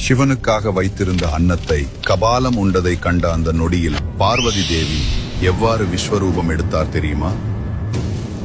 சிவனுக்காக வைத்திருந்த அன்னத்தை கபாலம் உண்டதை கண்ட அந்த நொடியில் பார்வதி தேவி எவ்வாறு விஸ்வரூபம் எடுத்தார் தெரியுமா?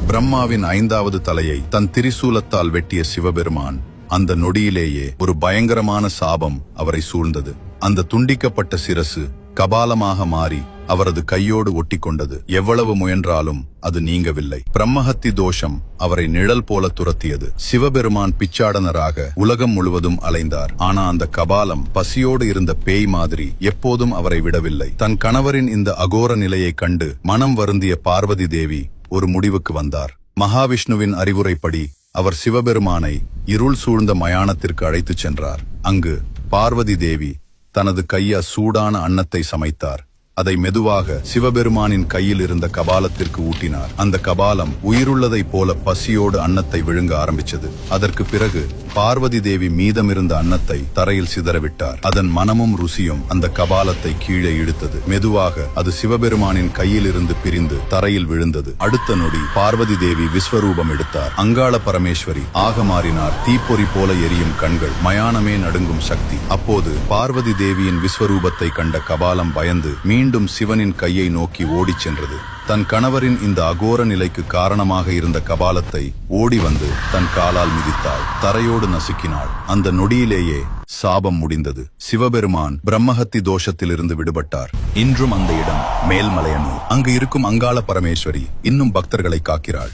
பிரம்மாவின் 5வது தலையை தன் திரிசூலத்தால் வெட்டிய சிவபெருமான் அந்த நொடியிலேயே ஒரு பயங்கரமான சாபம் அவரை சூழ்ந்தது. அந்த துண்டிக்கப்பட்ட சிரசு கபாலமாக மாறி அவரது கையோடு ஒட்டிக்கொண்டது. எவ்வளவு முயன்றாலும் அது நீங்கவில்லை. பிரம்மஹத்தி தோஷம் அவரை நிழல் போல துரத்தியது. சிவபெருமான் பிச்சாடனராக உலகம் முழுவதும் அலைந்தார். ஆனா அந்த கபாலம் பசியோடு இருந்த பேய் மாதிரி எப்போதும் அவரை விடவில்லை. தன் கணவரின் இந்த அகோர நிலையை கண்டு மனம் வருந்திய பார்வதி தேவி ஒரு முடிவுக்கு வந்தார். மகாவிஷ்ணுவின் அறிவுரைப்படி அவர் சிவபெருமானை இருள் சூழ்ந்த மயானத்திற்கு அழைத்துச் சென்றார். அங்கு பார்வதி தேவி தனது கையால் சூடான அன்னத்தை சமைத்தார். அதை மெதுவாக சிவபெருமானின் கையில் இருந்த கபாலத்திற்கு ஊட்டினார். அந்த கபாலம் உயிருள்ளதைப் போல பசியோடு அன்னத்தை விழுங்க ஆரம்பிச்சது. அதற்கு பிறகு பார்வதி தேவி மீதமிருந்த அன்னத்தை தரையில் சிதறவிட்டார். அதன் மனமும் ருசியும் அந்த கபாலத்தை கீழே இழுத்தது. மெதுவாக அது சிவபெருமானின் கையில் இருந்து பிரிந்து தரையில் விழுந்தது. அடுத்த நொடி பார்வதி தேவி விஸ்வரூபம் எடுத்தார். அங்காள பரமேஸ்வரி ஆக மாறினார். தீப்பொறி போல எரியும் கண்கள், மயானமே நடுங்கும் சக்தி. அப்போது பார்வதி தேவியின் விஸ்வரூபத்தை கண்ட கபாலம் பயந்து மீண்டும் சிவனின் கையை நோக்கி ஓடிச் சென்றது. தன் கணவரின் இந்த அகோர நிலைக்கு காரணமாக இருந்த கபாலத்தை ஓடி வந்து தன் காலால் மிதித்தாள். தரையோடு நசுக்கினாள். அந்த நொடியிலேயே சாபம் முடிந்தது. சிவபெருமான் பிரம்மஹத்தி தோஷத்திலிருந்து விடுபட்டார். இன்றும் அந்த இடம் மேல்மலையனூர். அங்கு இருக்கும் அங்காள பரமேஸ்வரி இன்னும் பக்தர்களை காக்கிறாள்.